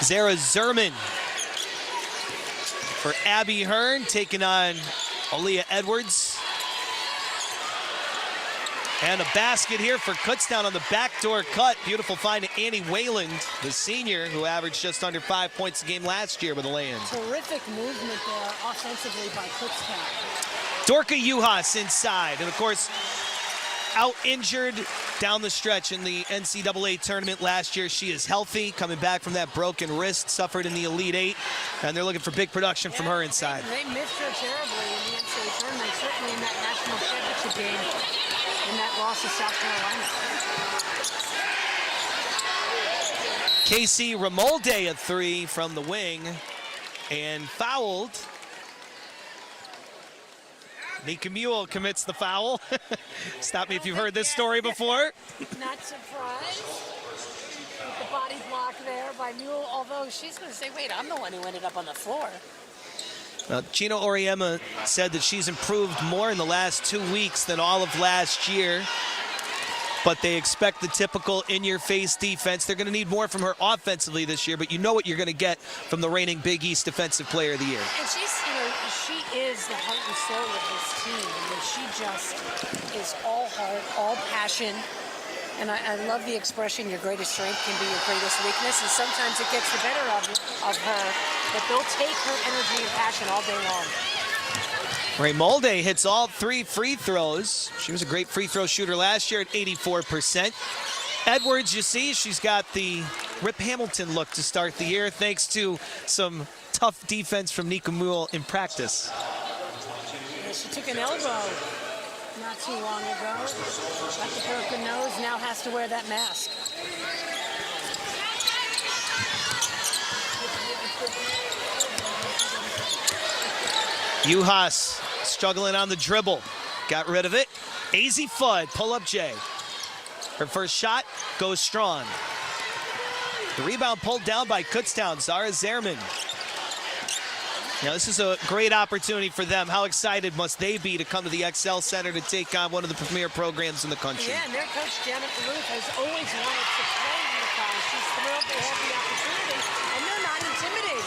Zara Zerman for Abby Hearn, taking on Aaliyah Edwards. And a basket here for Kutztown on the backdoor cut. Beautiful find to Annie Wayland, the senior, who averaged just under 5 points a game last year with a lay-in. Terrific movement there offensively by Kutztown. Dorka Yuhas inside, and of course, out injured down the stretch in the NCAA tournament last year. She is healthy, coming back from that broken wrist, suffered in the Elite Eight, and they're looking for big production from her inside. They missed her terribly in the NCAA tournament, certainly in that national championship game, in that loss to South Carolina. Casey Ramolde a three from the wing, and fouled. Nika Mule commits the foul. Stop me if you've heard this story before. Not surprised with the body block there by Mule, although she's going to say, wait, I'm the one who ended up on the floor. Chino Oriema said that she's improved more in the last 2 weeks than all of last year, but they expect the typical in-your-face defense. They're going to need more from her offensively this year, but you know what you're going to get from the reigning Big East Defensive Player of the Year. And she's, she is the heart and soul of this team. I mean, she just is all heart, all passion. And I love the expression, your greatest strength can be your greatest weakness. And sometimes it gets the better of her, but they'll take her energy and passion all day long. Ramolde hits all 3 free throws. She was a great free throw shooter last year at 84%. Edwards, you see, she's got the Rip Hamilton look to start the year, thanks to some tough defense from Nika Mule in practice. Yeah, she took an elbow not too long ago. Got the broken nose, now has to wear that mask. Yuhas struggling on the dribble. Got rid of it. AZ Fudd, pull-up J. Her first shot goes strong. The rebound pulled down by Kutztown, Zara Zerman. Now, this is a great opportunity for them. How excited must they be to come to the XL Center to take on one of the premier programs in the country? Yeah, and their coach, Janet Duluth, has always wanted to play UConn. She's thrilled they have the opportunity, and they're not intimidated.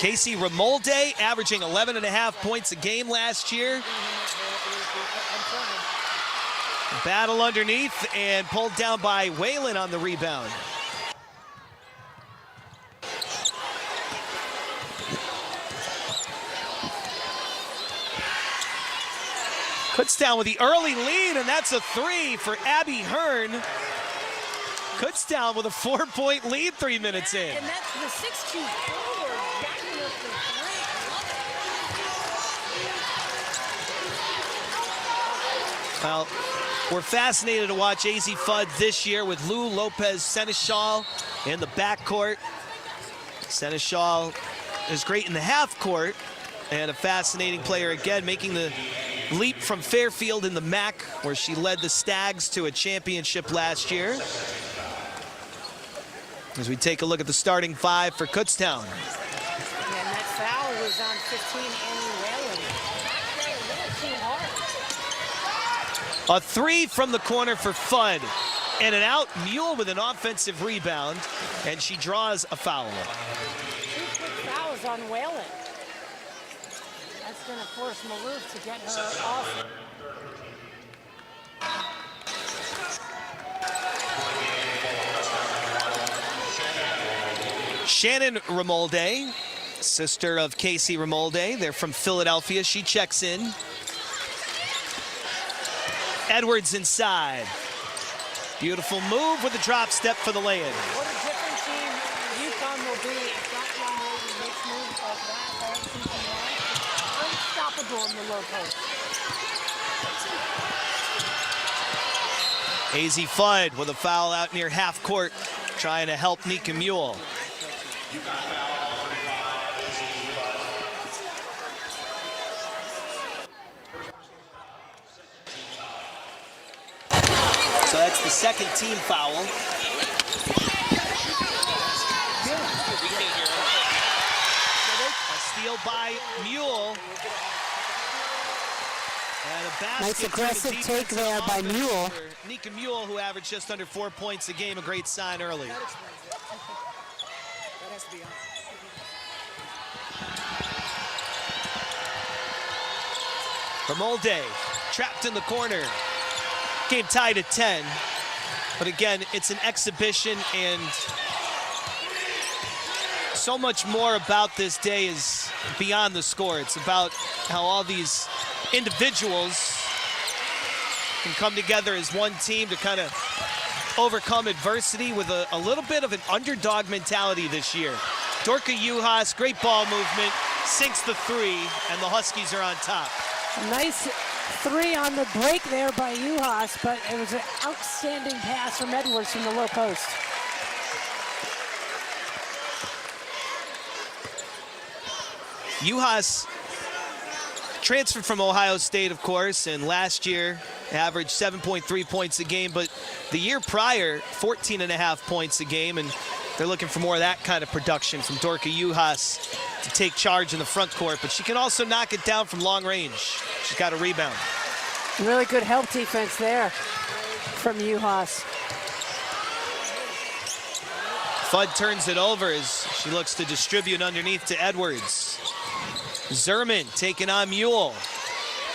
Casey Ramolde averaging 11.5 points a game last year. Battle underneath and pulled down by Whalen on the rebound. Kutztown with the early lead, and that's a three for Abby Hearn. Kutztown with a 4-point lead 3 minutes in. And that's the 6'2" forward backing up the three. Well, we're fascinated to watch AZ Fudd this year with Lou Lopez Seneschal in the backcourt. Seneschal is great in the half court, and a fascinating player again, making the leap from Fairfield in the MAC, where she led the Stags to a championship last year. As we take a look at the starting five for Kutztown. And that foul was on 15, Annie Whalen. A three from the corner for Fudd. And an out, Mule with an offensive rebound, and she draws a foul. 2 quick fouls on Whalen. That's going to force Maloof to get her off. Shannon Ramolde, sister of Casey Ramolde. They're from Philadelphia. She checks in. Edwards inside. Beautiful move with the drop step for the lay-in. What a different team UConn will be if that young lady makes moves like that all season long. Unstoppable in the low post. AZ Fudd with a foul out near half court, trying to help Nika Mule. So that's the second team foul. A steal by Mule. And a basket. Nice aggressive take there by Mule. Nika Mule, who averaged just under 4 points a game, a great sign early. That has to be on. Romolde trapped in the corner. Game tied at 10. But again, it's an exhibition, and so much more about this day is beyond the score. It's about how all these individuals can come together as one team to kind of overcome adversity with a little bit of an underdog mentality this year. Dorka Yuhas, great ball movement, sinks the three, and the Huskies are on top. Nice three on the break there by Yuhas, but it was an outstanding pass from Edwards from the low post. Yuhas transferred from Ohio State, of course, and last year averaged 7.3 points a game, but the year prior, 14.5 points a game, and they're looking for more of that kind of production from Dorka Yuhas to take charge in the front court, but she can also knock it down from long range. She's got a rebound. Really good help defense there from Yuhas. Fudd turns it over as she looks to distribute underneath to Edwards. Zerman taking on Mule.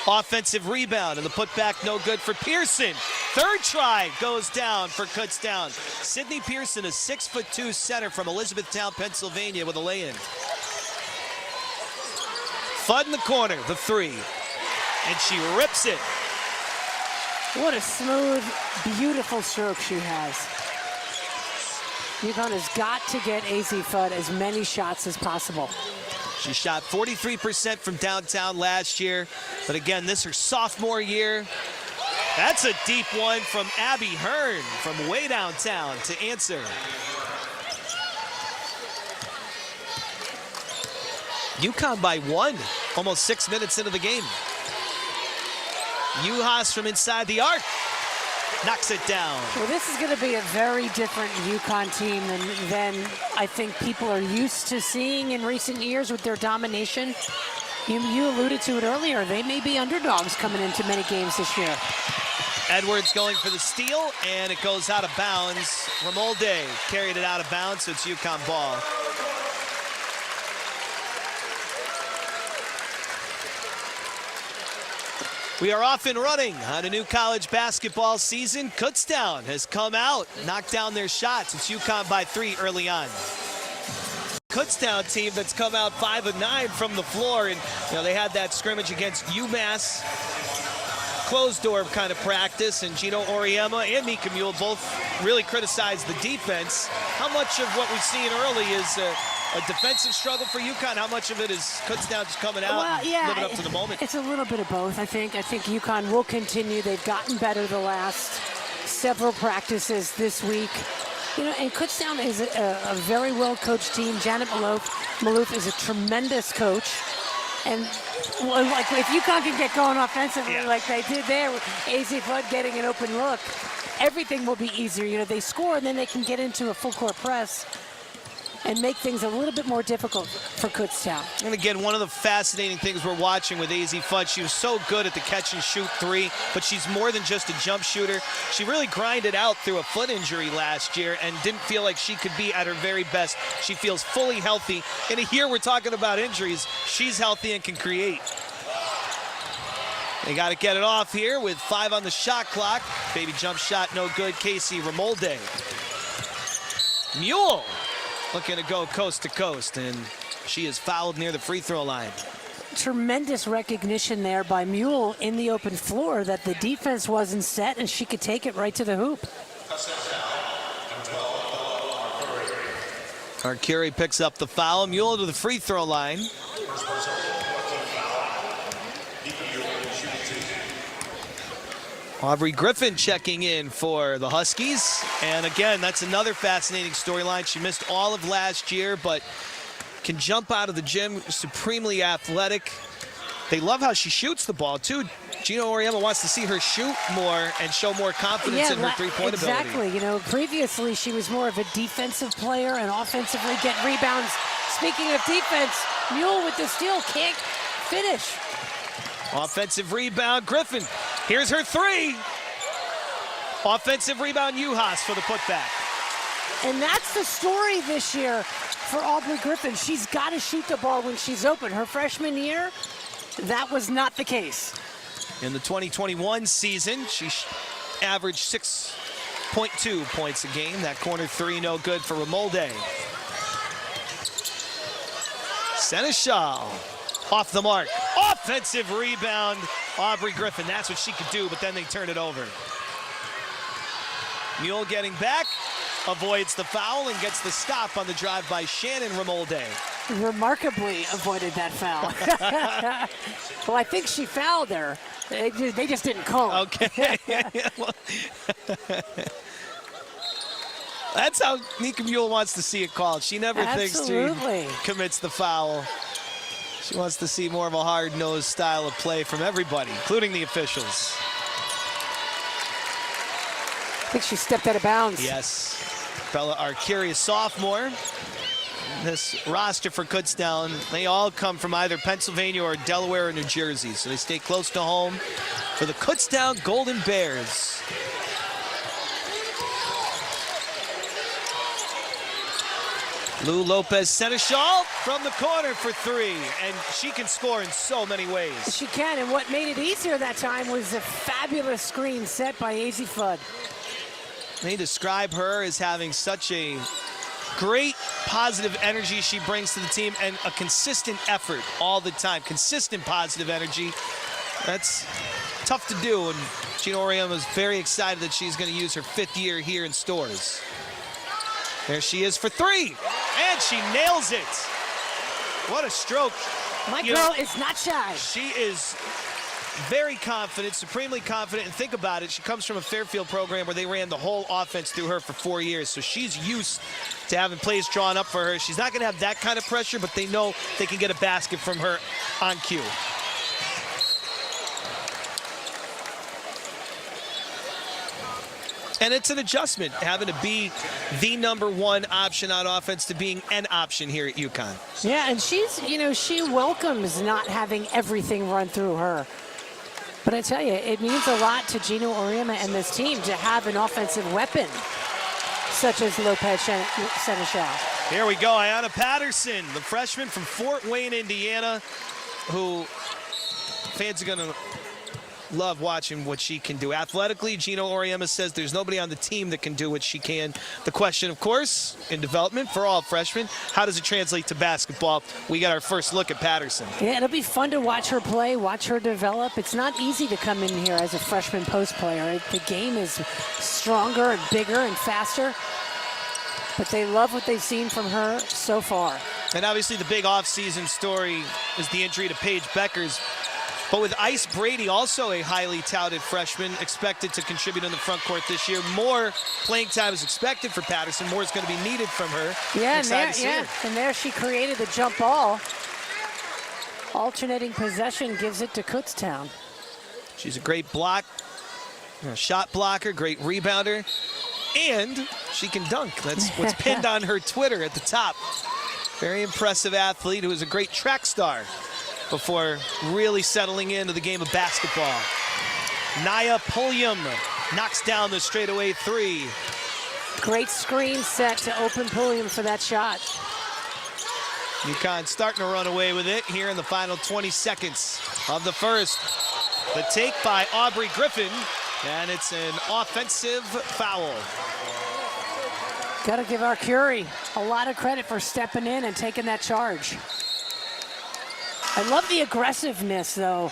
Offensive rebound, and the putback no good for Pearson. Third try goes down for Kutztown. Sydney Pearson, a 6'2" center from Elizabethtown, Pennsylvania, with a lay-in. Fudd in the corner, the three, and she rips it. What a smooth, beautiful stroke she has. UConn has got to get AZ Fudd as many shots as possible. She shot 43% from downtown last year, but again, this is her sophomore year. That's a deep one from Abby Hearn from way downtown to answer. UConn by 1, almost 6 minutes into the game. Yuhas from inside the arc knocks it down. Well, this is going to be a very different UConn team than I think people are used to seeing in recent years with their domination. You alluded to it earlier. They may be underdogs coming into many games this year. Edwards going for the steal, and it goes out of bounds. Romolde carried it out of bounds, so it's UConn ball. We are off and running on a new college basketball season. Kutztown has come out, knocked down their shots. It's UConn by 3 early on. Kutztown team that's come out 5 of 9 from the floor, and they had that scrimmage against UMass, closed door kind of practice, and Gino Auriemma and Mika Mule both really criticized the defense. How much of what we've seen early is a defensive struggle for UConn? How much of it is Kutztown just coming out and living up to the moment? It's a little bit of both, I think. I think UConn will continue. They've gotten better the last several practices this week. And Kutztown is a very well-coached team. Janet Maloof is a tremendous coach. And like if UConn can get going offensively like they did there with AZ Fudd getting an open look, everything will be easier. They score and then they can get into a full-court press and make things a little bit more difficult for Kutztown. And again, one of the fascinating things we're watching with AZ Fudd, she was so good at the catch and shoot three, but she's more than just a jump shooter. She really grinded out through a foot injury last year and didn't feel like she could be at her very best. She feels fully healthy. And here we're talking about injuries. She's healthy and can create. They got to get it off here with 5 on the shot clock. Baby jump shot, no good. Casey Romolde. Mule looking to go coast to coast, and she is fouled near the free throw line. Tremendous recognition there by Mule in the open floor that the defense wasn't set and she could take it right to the hoop. Arcuri picks up the foul. Mule to the free throw line. Aubrey Griffin checking in for the Huskies. And again, that's another fascinating storyline. She missed all of last year, but can jump out of the gym, supremely athletic. They love how she shoots the ball, too. Gino Auriemma wants to see her shoot more and show more confidence in her three-point ability. Exactly. Previously she was more of a defensive player and offensively get rebounds. Speaking of defense, Mule with the steal, can't finish. Offensive rebound, Griffin. Here's her three. Offensive rebound, Yuhas for the putback. And that's the story this year for Aubrey Griffin. She's got to shoot the ball when she's open. Her freshman year, that was not the case. In the 2021 season, she averaged 6.2 points a game. That corner three, no good for Ramolde. Seneschal off the mark. Offensive rebound. Aubrey Griffin, that's what she could do, but then they turn it over. Mule getting back, avoids the foul and gets the stop on the drive by Shannon Ramolde. Remarkably avoided that foul. Well, I think she fouled her. They just didn't call it. Okay. That's how Nika Mule wants to see it called. She never thinks she commits the foul. She wants to see more of a hard-nosed style of play from everybody, including the officials. I think she stepped out of bounds. Yes. Bella Arcuri, sophomore. This roster for Kutztown, they all come from either Pennsylvania or Delaware or New Jersey, so they stay close to home for the Kutztown Golden Bears. Lou Lopez Seneschal from the corner for three, and she can score in so many ways. She can, and what made it easier that time was a fabulous screen set by AZ Fudd. They describe her as having such a great positive energy she brings to the team and a consistent effort all the time. Consistent positive energy. That's tough to do, and Gina Oriema is very excited that she's going to use her 5th year here in Stores. There she is for three, and she nails it. What a stroke. My girl is not shy. She is very confident, supremely confident, and think about it, she comes from a Fairfield program where they ran the whole offense through her for 4 years, so she's used to having plays drawn up for her. She's not going to have that kind of pressure, but they know they can get a basket from her on cue. And it's an adjustment, having to be the #1 option on offense to being an option here at UConn. Yeah, and she's, she welcomes not having everything run through her. But I tell you, it means a lot to Gino Oriema and this team to have an offensive weapon such as Lopez Seneschal. Here we go, Ayanna Patterson, the freshman from Fort Wayne, Indiana, who fans are going to love watching what she can do. Athletically, Gino Oriema says there's nobody on the team that can do what she can. The question, of course, in development for all freshmen, how does it translate to basketball? We got our first look at Patterson. Yeah, it'll be fun to watch her play, watch her develop. It's not easy to come in here as a freshman post player. The game is stronger and bigger and faster, but they love what they've seen from her so far. And obviously the big offseason story is the injury to Paige Beckers. But with Ice Brady, also a highly touted freshman, expected to contribute in the front court this year. More playing time is expected for Patterson. More is going to be needed from her. Yeah, and there she created the jump ball. Alternating possession gives it to Kutztown. She's a great shot blocker, great rebounder, and she can dunk. That's what's pinned on her Twitter at the top. Very impressive athlete who is a great track star before really settling into the game of basketball. Naya Pulliam knocks down the straightaway three. Great screen set to open Pulliam for that shot. UConn starting to run away with it here in the final 20 seconds of the first. The take by Aubrey Griffin, and it's an offensive foul. Got to give Arcuri a lot of credit for stepping in and taking that charge. I love the aggressiveness, though,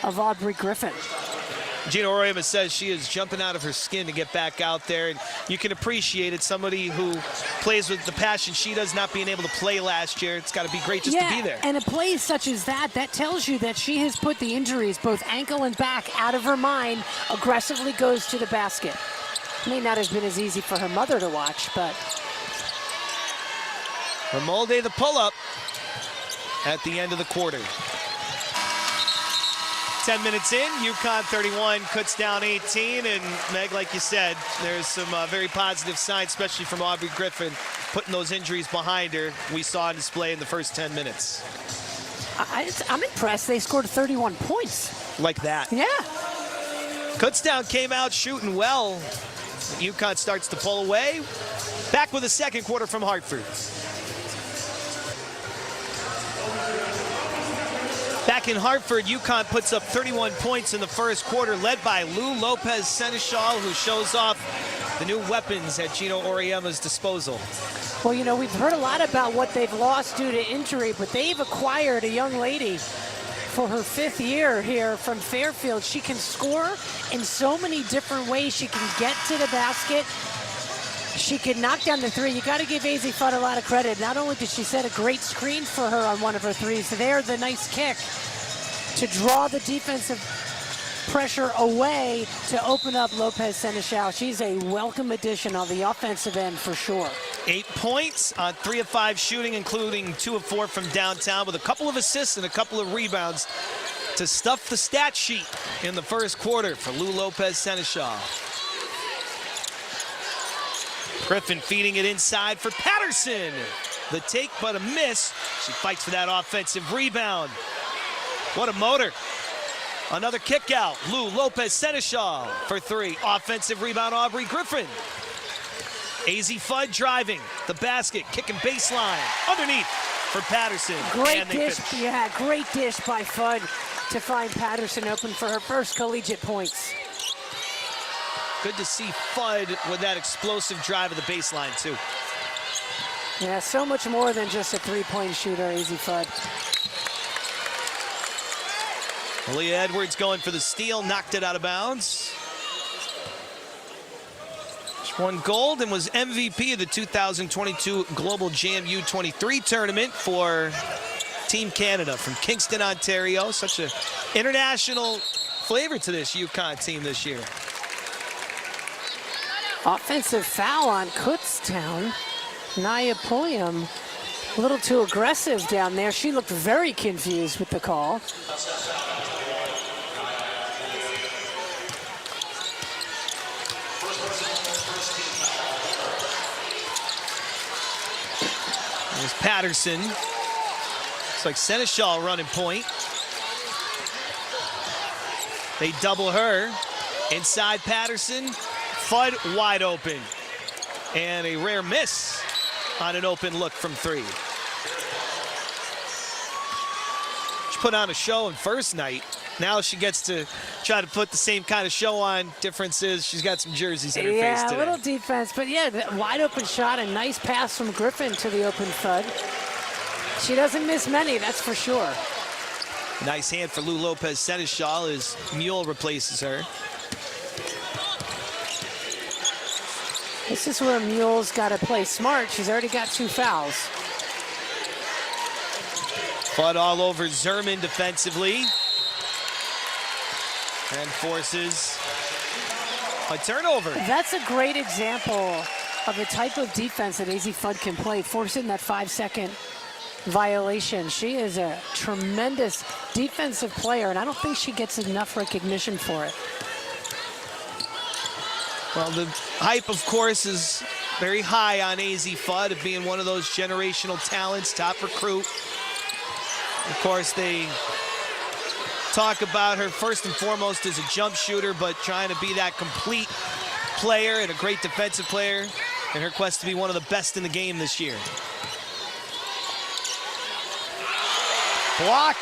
of Aubrey Griffin. Gina Oriema says she is jumping out of her skin to get back out there, and you can appreciate it. Somebody who plays with the passion she does, not being able to play last year. It's got to be great just to be there. And a play such as that tells you that she has put the injuries, both ankle and back, out of her mind, aggressively goes to the basket. May not have been as easy for her mother to watch, but... Ramolde the pull-up at the end of the quarter. 10 minutes in, UConn 31, Kutztown 18, and Meg, like you said, there's some very positive signs, especially from Aubrey Griffin, putting those injuries behind her. We saw on display in the first 10 minutes. I'm impressed they scored 31 points. Like that. Yeah. Kutztown came out shooting well. UConn starts to pull away. Back with the second quarter from Hartford. Back in Hartford, UConn puts up 31 points in the first quarter, led by Lou Lopez Seneschal, who shows off the new weapons at Gino Auriemma's disposal. Well, you know, we've heard a lot about what they've lost due to injury, but they've acquired a young lady for her 5th year here from Fairfield. She can score in so many different ways. She can get to the basket. She can knock down the three. You got to give AZ Fudd a lot of credit. Not only did she set a great screen for her on one of her threes, there the nice kick to draw the defensive pressure away to open up Lopez Seneschal. She's a welcome addition on the offensive end for sure. 8 points on 3 of 5 shooting, including 2 of 4 from downtown, with a couple of assists and a couple of rebounds to stuff the stat sheet in the first quarter for Lou Lopez Seneschal. Griffin feeding it inside for Patterson. The take, but a miss. She fights for that offensive rebound. What a motor. Another kick out. Lou Lopez Seneschal for 3. Offensive rebound, Aubrey Griffin. AZ Fudd driving the basket, kicking baseline. Underneath for Patterson. Great dish, yeah, great dish by Fudd to find Patterson open for her first collegiate points. Good to see Fudd with that explosive drive of the baseline, too. Yeah, so much more than just a three-point shooter, AZ Fudd. Aaliyah Edwards going for the steal, knocked it out of bounds. She won gold and was MVP of the 2022 Global Jam U23 tournament for Team Canada from Kingston, Ontario. Such an international flavor to this UConn team this year. Offensive foul on Kutztown. Naya Pulliam, a little too aggressive down there. She looked very confused with the call. There's Patterson. Looks like Seneschal running point. They double her. Inside Patterson. Fudd wide open. And a rare miss on an open look from 3. She put on a show in first night. Now she gets to try to put the same kind of show on. Difference is she's got some jerseys in her face today. Yeah, a little defense, but yeah, the wide open shot, a nice pass from Griffin to the open Fudd. She doesn't miss many, that's for sure. Nice hand for Lou Lopez Seneschal as Mule replaces her. This is where Mule's got to play smart. She's already got 2 fouls. Fudd all over Zerman defensively. And forces a turnover. That's a great example of the type of defense that AZ Fudd can play, forcing that 5-second violation. She is a tremendous defensive player, and I don't think she gets enough recognition for it. Well, the hype, of course, is very high on AZ Fudd of being one of those generational talents, top recruit. Of course, they talk about her first and foremost as a jump shooter, but trying to be that complete player and a great defensive player in her quest to be one of the best in the game this year. Block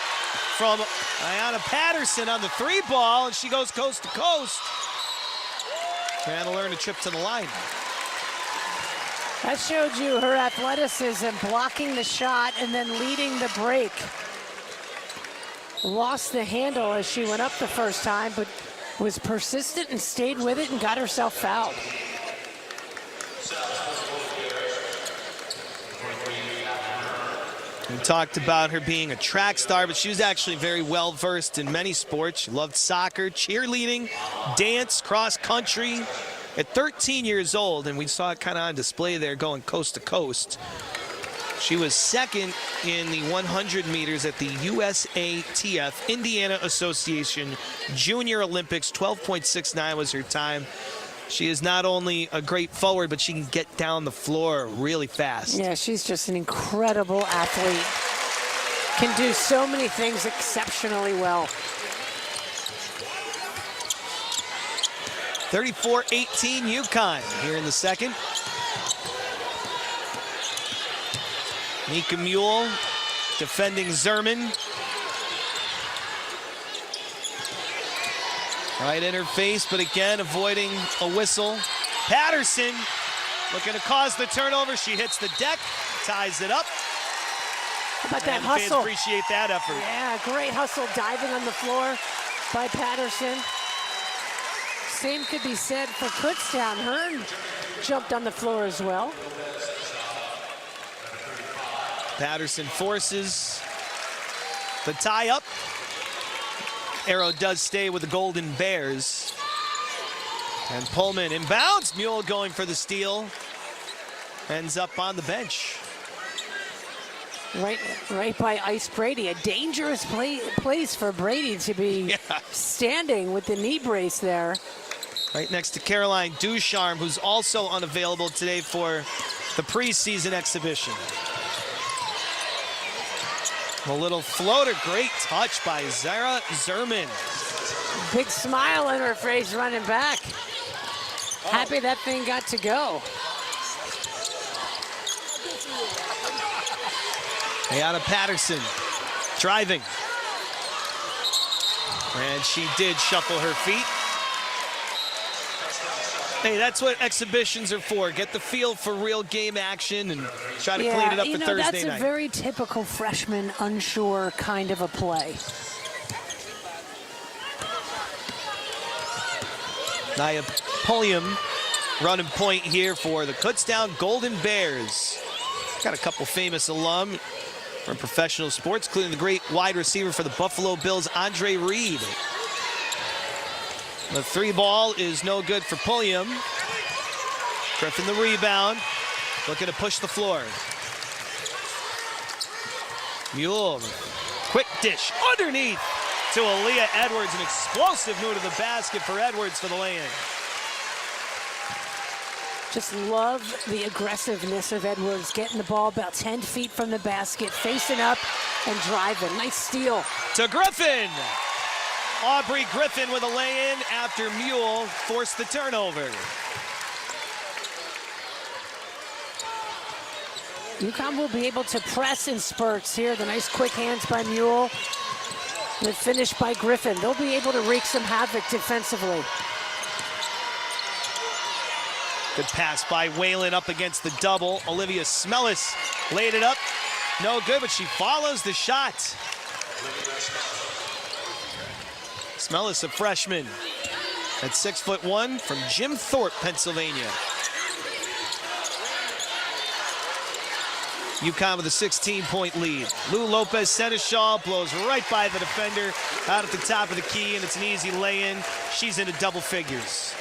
from Ayanna Patterson on the 3 ball, and she goes coast to coast. Trying to learn a trip to the line. That showed you her athleticism, blocking the shot and then leading the break. Lost the handle as she went up the first time, but was persistent and stayed with it and got herself fouled. We talked about her being a track star, but she was actually very well versed in many sports. She loved soccer, cheerleading, dance, cross country. At 13 years old, and we saw it kind of on display there going coast to coast, she was second in the 100 meters at the USATF, Indiana Association Junior Olympics. 12.69 was her time. She is not only a great forward, but she can get down the floor really fast. Yeah, she's just an incredible athlete. Can do so many things exceptionally well. 34-18 UConn here in the second. Nika Mule defending Zerman. Right in her face, but again, avoiding a whistle. Patterson looking to cause the turnover. She hits the deck, ties it up. How about that And hustle? fans appreciate that effort. Yeah, great hustle diving on the floor by Patterson. Same could be said for Kutztown. Hearn jumped on the floor as well. Patterson forces the tie up. Arrow does stay with the Golden Bears. And Pullman inbounds. Mule going for the steal. Ends up on the bench. Right by Ice Brady. A dangerous place for Brady to be standing with the knee brace there. Right next to Caroline Ducharme, who's also unavailable today for the preseason exhibition. A little floater, great touch by Zara Zerman. Big smile on her face running back. Happy that thing got to go. Ayana Patterson driving. And she did shuffle her feet. Hey, that's what exhibitions are for. Get the feel for real game action and try to clean it up for Thursday that's night. a very typical freshman, unsure kind of a play. Nia Pulliam running point here for the Kutztown Golden Bears. Got a couple famous alum from professional sports, including the great wide receiver for the Buffalo Bills, Andre Reed. The three ball is no good for Pulliam. Griffin the rebound, looking to push the floor. Mule, quick dish underneath to Aaliyah Edwards. An explosive move to the basket for Edwards for the lay-in. Just love the aggressiveness of Edwards, getting the ball about 10 feet from the basket, facing up and driving. Nice steal. To Griffin. Aubrey Griffin with a lay-in after Mule forced the turnover. UConn will be able to press in spurts here. The nice quick hands by Mule. The finish by Griffin. They'll be able to wreak some havoc defensively. Good pass by Whalen up against the double. Olivia Smellis laid it up. No good, but she follows the shot. Smellis, a freshman at 6'1" from Jim Thorpe, Pennsylvania. UConn with a 16-point lead. Lou Lopez Seneschal blows right by the defender out at the top of the key, and it's an easy lay-in. She's into double figures.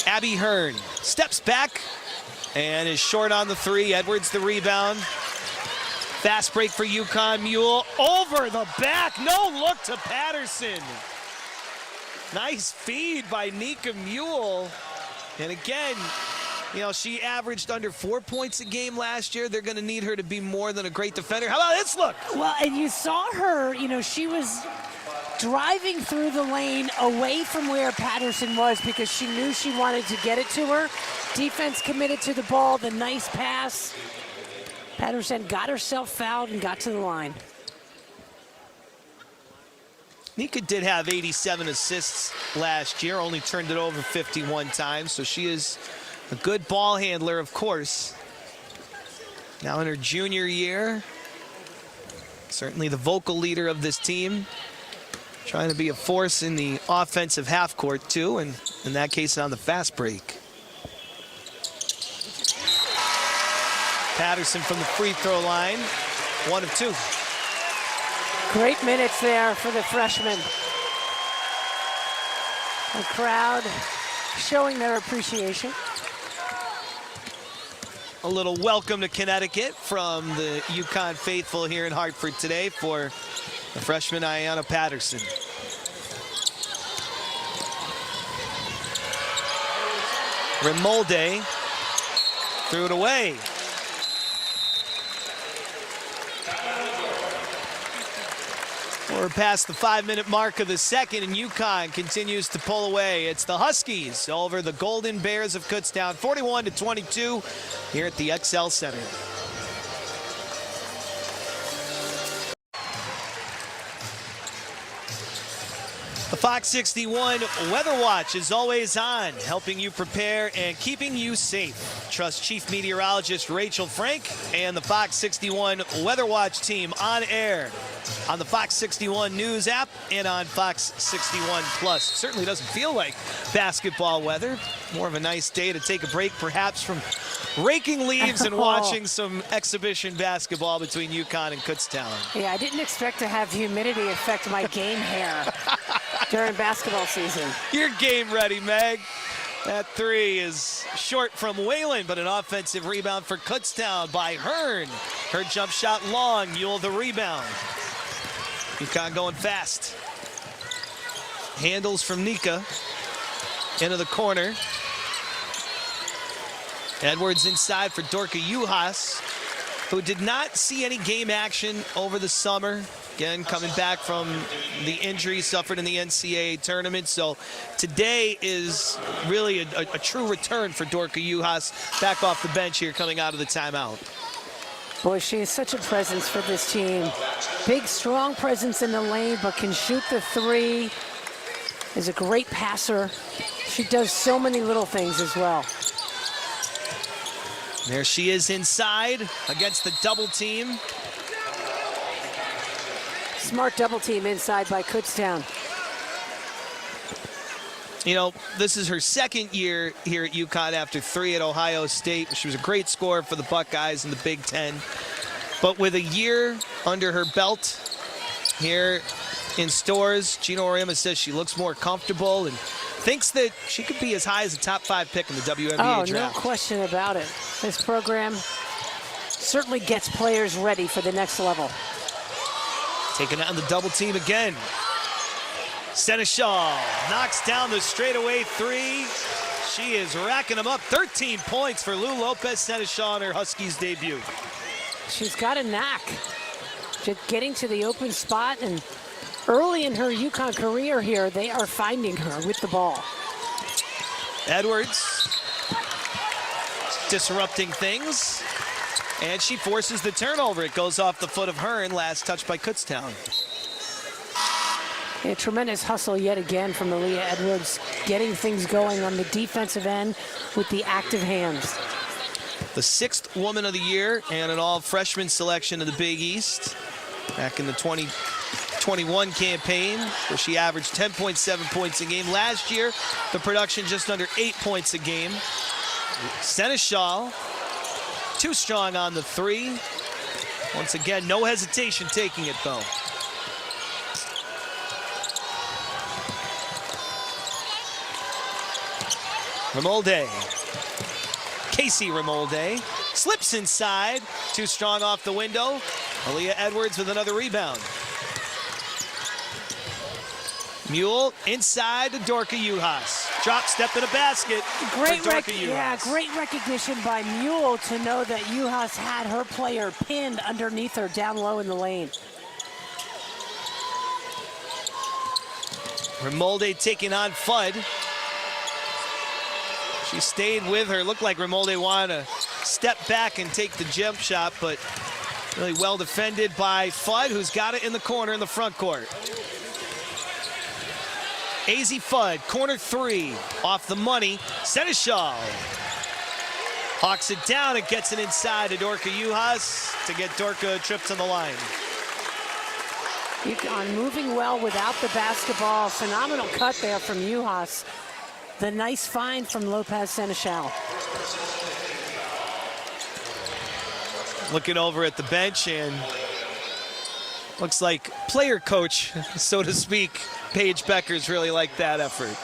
Abby Hearn steps back and is short on the three. Edwards the rebound. Fast break for UConn. Mule over the back. No look to Patterson. Nice feed by Nika Mule. And again, you know, she averaged under 4 points a game last year. They're going to need her to be more than a great defender. How about this look? Well, and you saw her, you know, she was driving through the lane away from where Patterson was because she knew she wanted to get it to her. Defense committed to the ball, the nice pass. Patterson got herself fouled and got to the line. Nika did have 87 assists last year, only turned it over 51 times, so she is a good ball handler, of course. Now in her junior year, certainly the vocal leader of this team. Trying to be a force in the offensive half court too, and in that case on the fast break. Patterson from the free throw line, 1 of 2. Great minutes there for the freshman. The crowd showing their appreciation. A little welcome to Connecticut from the UConn faithful here in Hartford today for the freshman Ayana Patterson. Remolde threw it away. We're past the 5-minute mark of the second, and UConn continues to pull away. It's the Huskies over the Golden Bears of Kutztown, 41-22 here at the XL Center. The Fox 61 Weather Watch is always on, helping you prepare and keeping you safe. Trust Chief Meteorologist Rachel Frank and the Fox 61 Weather Watch team on air on the Fox 61 News app and on Fox 61 Plus. Certainly doesn't feel like basketball weather. More of a nice day to take a break, perhaps, from raking leaves and watching some exhibition basketball between UConn and Kutztown. Yeah, I didn't expect to have humidity affect my game hair during basketball season. You're game ready, Meg. That three is short from Whalen, but an offensive rebound for Kutztown by Hearn. Her jump shot long, Mule the rebound. UConn going fast. Handles from Nika. Into the corner. Edwards inside for Dorka Yuhas, who did not see any game action over the summer. Again, coming back from the injury suffered in the NCAA tournament. So today is really a true return for Dorka Yuhas, back off the bench here coming out of the timeout. Boy, she is such a presence for this team. Big, strong presence in the lane, but can shoot the three. Is a great passer. She does so many little things as well. There she is inside against the double team. Smart double team inside by Kutztown. You know, this is her second year here at UConn after 3 at Ohio State. She was a great scorer for the Buckeyes in the Big Ten. But with a year under her belt here in Stores, Gino Auriemma says she looks more comfortable and thinks that she could be as high as a top 5 pick in the WNBA draft. No question about it. This program certainly gets players ready for the next level. Taking on the double team again. Seneschal knocks down the straightaway three. She is racking them up. 13 points for Lou Lopez Seneschal in her Huskies debut. She's got a knack. Just getting to the open spot, and early in her UConn career here, they are finding her with the ball. Edwards disrupting things, and she forces the turnover. It goes off the foot of Hearn, last touch by Kutztown. A tremendous hustle yet again from Aaliyah Edwards, getting things going on the defensive end with the active hands. The 6th Woman of the Year and an all-freshman selection of the Big East back in the 2021 campaign, where she averaged 10.7 points a game. Last year, the production just under 8 points a game. Seneschal, too strong on the three. Once again, no hesitation taking it, though. Ramolde. Casey Ramolde slips inside. Too strong off the window. Aaliyah Edwards with another rebound. Mule inside to Dorka Yuhas. Drop step in a basket. Great for Dorka Yuhas. Yeah, great recognition by Mule to know that Yuhas had her player pinned underneath her down low in the lane. Ramolde taking on Fudd. She stayed with her. Looked like Ramolde wanted to step back and take the jump shot, but really well defended by Fudd, who's got it in the corner in the front court. AZ Fudd, corner three, off the money. Seneschal hawks it down and gets it inside to Dorka Yuhas to get Dorka a trip to the line. UConn moving well without the basketball. Phenomenal cut there from Yuhas. The nice find from Lopez Seneschal. Looking over at the bench, and looks like player coach, so to speak, Paige Beckers really liked that effort.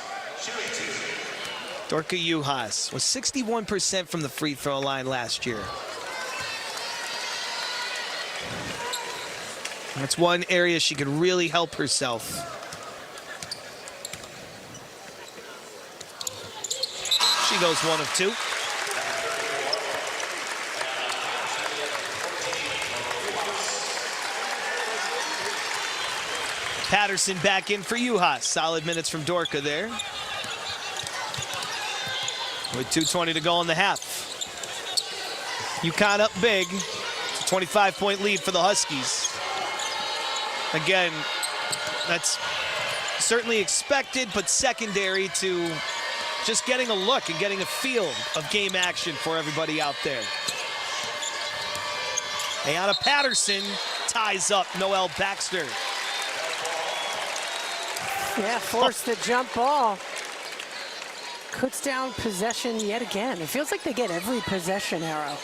Dorka Yuhas was 61% from the free throw line last year. That's one area she could really help herself. She goes 1 of 2. Patterson back in for Yuhas. Solid minutes from Dorka there. With 2:20 to go in the half. UConn up big. It's a 25-point lead for the Huskies. Again, that's certainly expected, but secondary to just getting a look and getting a feel of game action for everybody out there. Ayanna Patterson ties up Noelle Baxter. Yeah, forced the jump ball. Kutztown possession yet again. It feels like they get every possession arrow.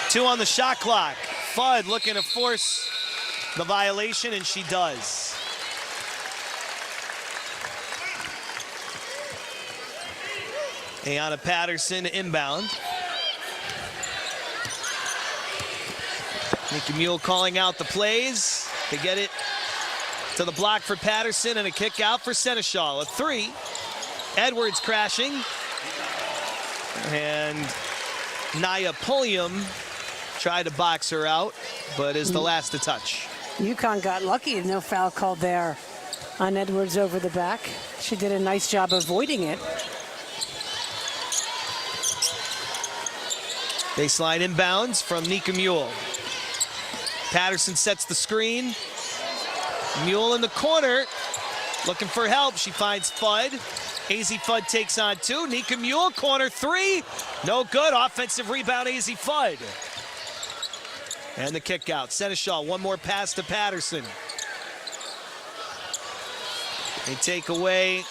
Two on the shot clock. Fudd looking to force the violation, and she does. Ayanna Patterson inbound. Nikki Mule calling out the plays. They get it to the block for Patterson and a kick out for Seneschal. A three. Edwards crashing. And Naya Pulliam tried to box her out, but is the last to touch. UConn got lucky. No foul called there on Edwards over the back. She did a nice job avoiding it. Baseline inbounds from Nika Mule. Patterson sets the screen. Mule in the corner, looking for help. She finds Fudd. AZ Fudd takes on two. Nika Mule, corner three. No good. Offensive rebound, AZ Fudd. And the kick out. Seneschal, one more pass to Patterson. They take away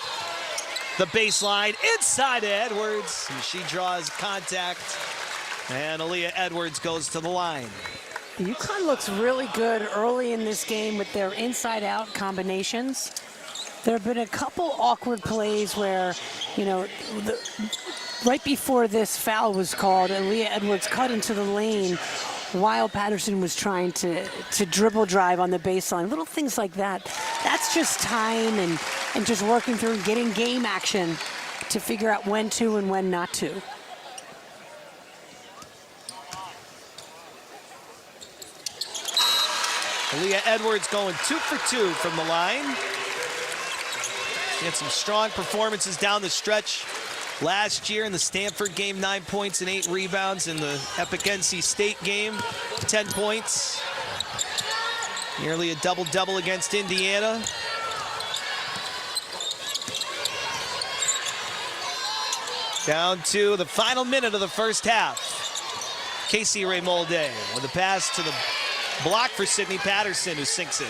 the baseline inside Edwards. And she draws contact. And Aaliyah Edwards goes to the line. UConn looks really good early in this game with their inside-out combinations. There have been a couple awkward plays where, you know, right before this foul was called, Aaliyah Edwards cut into the lane while Patterson was trying to dribble drive on the baseline. Little things like that. That's just time and just working through and getting game action to figure out when to and when not to. Aaliyah Edwards going 2 for 2 from the line. She had some strong performances down the stretch last year in the Stanford game, 9 points and 8 rebounds. In the epic NC State game, 10 points. Nearly a double-double against Indiana. Down to the final minute of the first half. Casey Raymolde with a pass to the block for Sydney Patterson, who sinks it.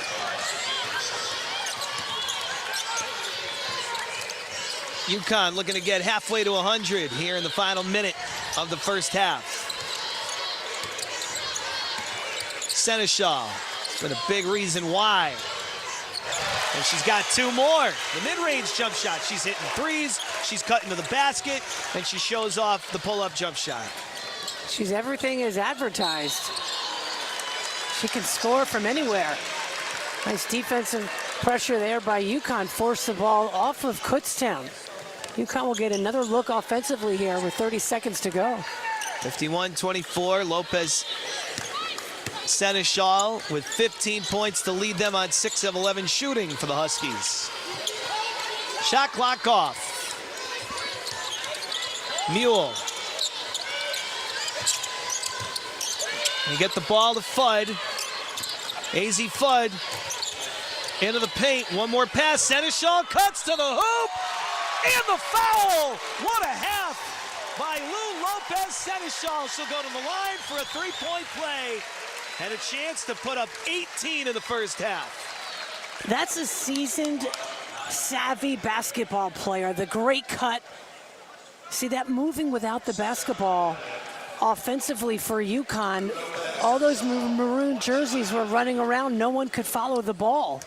UConn looking to get halfway to 100 here in the final minute of the first half. Seneschal, been a big reason why. And she's got two more. The mid-range jump shot. She's hitting threes, she's cutting to the basket, and she shows off the pull-up jump shot. She's everything as advertised. She can score from anywhere. Nice defensive pressure there by UConn. Force the ball off of Kutztown. UConn will get another look offensively here with 30 seconds to go. 51-24, Lopez Seneschal with 15 points to lead them on 6 of 11 shooting for the Huskies. Shot clock off. Mule. They get the ball to Fudd. AZ Fudd into the paint. One more pass. Seneschal cuts to the hoop. And the foul. What a half by Lou Lopez Seneschal. She'll go to the line for a three-point play and a chance to put up 18 in the first half. That's a seasoned, savvy basketball player. The great cut. See that moving without the basketball offensively for UConn. All those maroon jerseys were running around. No one could follow the ball.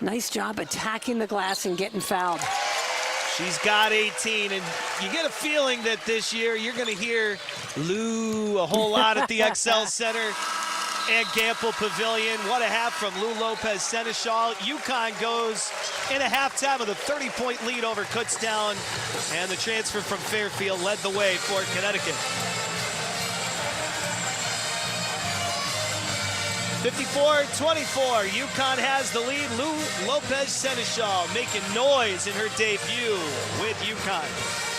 Nice job attacking the glass and getting fouled. She's got 18, and you get a feeling that this year you're going to hear Lou a whole lot at the XL Center and Gamble Pavilion. What a half from Lou Lopez Seneschal. UConn goes in a halftime with a 30-point lead over Kutztown, and the transfer from Fairfield led the way for Connecticut. 54-24, UConn has the lead. Lou Lopez Seneschal making noise in her debut with UConn.